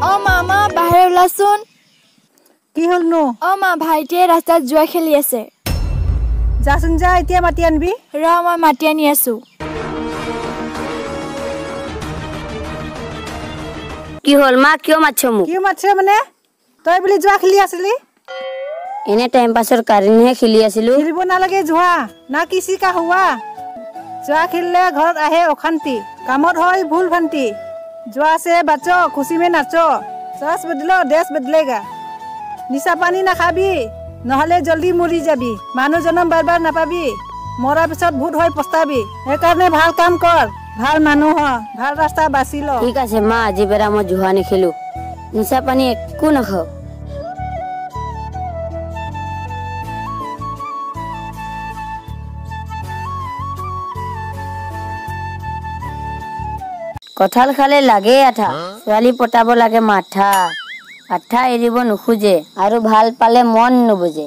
অ মামা বাহিৰ ওলাচোন। কি হ'ল নো? অ মা ভাইটিয়ে ৰাস্তাত জুৱা খেলি আছে। যাচোন যা, এতিয়া মাতি আনবি। ৰ মই মাতি আনি আছো। কি হ'ল মা, কিয় মাতছ মোক? কিয় মাতছ মানে? তই বুলি জুৱা খেলি আছিলি? এনে টাইম পাছৰ কাৰণেহে খেলি আছিলো। খেলিব নালাগে জুৱা, না কিছি কা হুৱা। জুৱা খেলিলে ঘৰত আহে অশান্তি, কামত হয় ভুল ভ্ৰান্তি। জুৱা से बच्चों खुशी में नाचो, सस बदलो देश बदलेगा। निशा पानी नाखाबी, নহলে জলদি মৰি যাবি। মানুহ জনম বাৰ বাৰ নাপাবি, মৰাৰ পিছত ভূত হৈ পস্তাবি। সেইকাৰণে ভাল কাম কৰ, ভাল মানুহ হ, ভাল ৰাস্তা বাছি ল। ঠিক আছে মা, আজি বেৰা মই জুৱা নেখেলো, নিচা পানী একো নাখাও। কঁঠাল খালে লাগে আঠা, ছোৱালী পতাব লাগে মাথা। আঠা এৰিব নোখোজে আৰু ভাল পালে মন নুবুজে।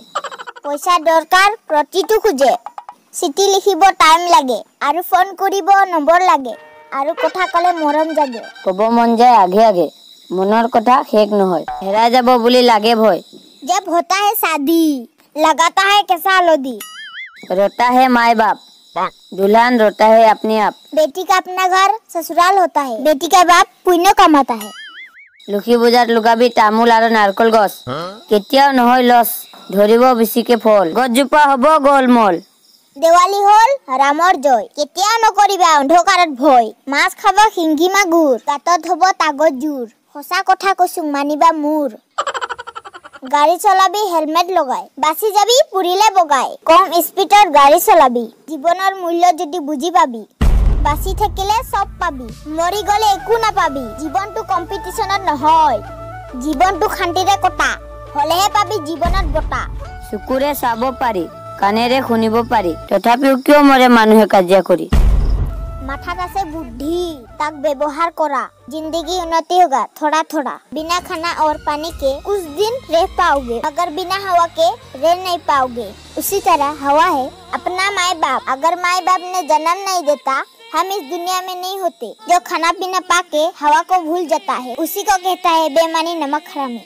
পইচা দৰকাৰ প্ৰতিটো খুজে, চিঠি লিখিব টাইম লাগে আৰু ফোন কৰিব নম্বৰ লাগে আৰু কথা ক'লে মৰম জাগে। ক'ব মন যায় আগে আগে, মনৰ কথা শেষ নহয়, হেৰাই যাব বুলি লাগে ভয়। जब होता है शादी लगाता है कैसा लोदी, रोता है माए बाप, दुल्हन रोता है अपने आप। बेटी का अपना घर ससुराल होता है, बेटी का बाप पुण्य कमाता है। লক্ষী পূজাত লগাবি তামোল আৰু নাৰকল গছ, কেতিয়াও নহয় লছ, ধৰিব বেছিকে ফল, গছজোপা হ'ব গোলমল। দেৱালী হ'ল ৰামৰ জয়, কেতিয়াও নকৰিবা অন্ধকাৰত ভয়। মাছ খাব শিংগী মাগুৰ, গাতত হ'ব তাগত জোৰ, সঁচা কথা কৈছো মানিবা মোৰ। গাড়ী চলাবি হেলমেট লগাই, বাচি যাবি পুৰিলে বগাই। কম স্পীডত গাড়ী চলাবি, জীৱনৰ মূল্য যদি বুজি পাবি। বাচি থাকিলে সব পাবি, মৰি গলে একো নাপাবি। জীৱনটো কম্পিটিশনত নহয়, জীৱনটো শান্তিৰে কটা, হলেহে পাবি জীৱনত বটা। চকুৰে চাব পাৰি, কাণেৰে শুনিব পাৰি, তথাপিও কিয় মৰে মানুহে কাজিয়া কৰি। মাথাত আছে বুদ্ধি, তাক ব্যৱহাৰ কৰা, जिंदगी उन्नति होगा थोड़ा थोड़ा। बिना खाना और पानी के कुछ दिन रह पाओगे, मगर बिना हवा के रह नहीं पाओगे। उसी तरह हवा है अपना माए बाप, अगर माए बाप ने जन्म नहीं देता हम इस दुनिया में नहीं होते। जो खाना पीना पाके हवा को भूल जाता है, उसी को कहता है बेईमानी नमक हरामी।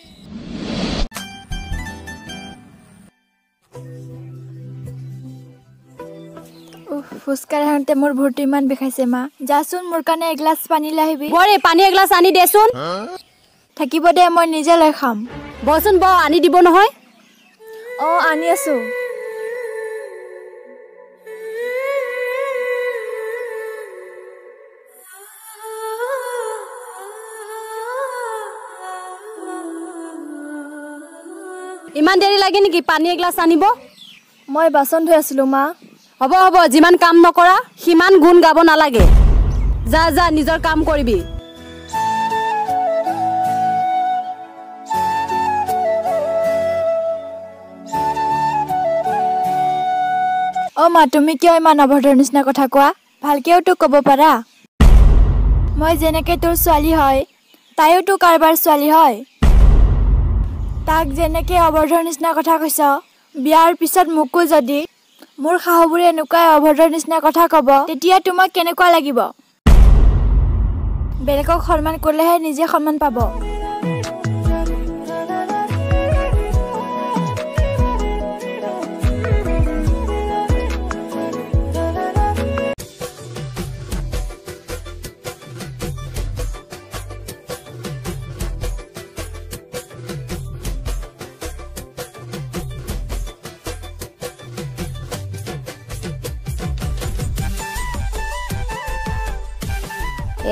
ফুচকাৰ হওঁতে মোৰ ভৰ্তি ইমান বিষাইছে মা, যাচোন মোৰ কাৰণে এগিলাচ পানী লৈ আহিবি। বৰে পানী এগিলাচ আনি দেচোন। থাকিব দে, মই নিজে লৈ খাম। বচোন ব, আনি দিব নহয়। অ আনি আছো। ইমান দেৰি লাগে নেকি পানী এগিলাচ আনিব? মই বাচন ধুই আছিলো মা। হ'ব হ'ব, যিমান কাম নকৰা সিমান গুণ গাব নালাগে। যা যা নিজৰ কাম কৰিবি। অ মা, তুমি কিয় ইমান অভদ্ৰ নিচিনা কথা কোৱা? ভালকেও তো ক'ব পাৰা। মই যেনেকে তোৰ ছোৱালী হয়, তাইও তো কাৰোবাৰ ছোৱালী হয়। তাক যেনেকে অভদ্ৰ নিচিনা কথা কৈছ, বিয়াৰ পিছত মোকো যদি মোৰ শাহুবোৰে এনেকুৱাই অভদ্ৰ নিচিনা কথা ক'ব, তেতিয়া তোমাক কেনেকুৱা লাগিব? বেলেগক সন্মান কৰিলেহে নিজে সন্মান পাব।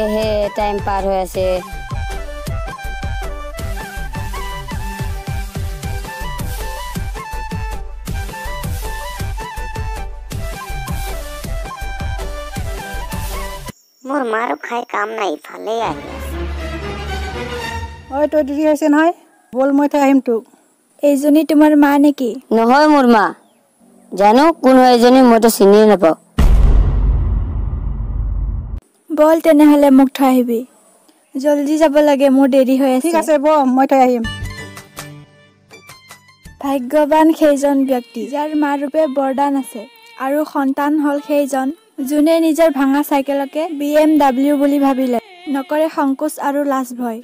এহে টাইম পাৰ হৈ আছে। মোৰ মাৰো খাই কাম নাই, ইফালেই আহি আছে। ঐ তই দেৰি হৈছে নহয়, বল মই থৈ আহিম তোক। এইজনী তোমাৰ মা নেকি? নহয় মোৰ মা, জানো কোন হয় এজনী, মইতো চিনি নাপাওঁ। বল তেনেহলে মোক থৈ আহিবি, জলদি যাব লাগে, মোৰ দেৰি হৈ আছে। ঠিক আছে ব, মই থৈ আহিম। ভাগ্যৱান সেইজন ব্যক্তি যাৰ মা ৰূপে বৰদান আছে আৰু সন্তান হ'ল সেইজন যোনে নিজৰ ভাঙা চাইকেলকে BMW বুলি ভাবিলে, নকৰে সংকোচ আৰু লাজ ভয়।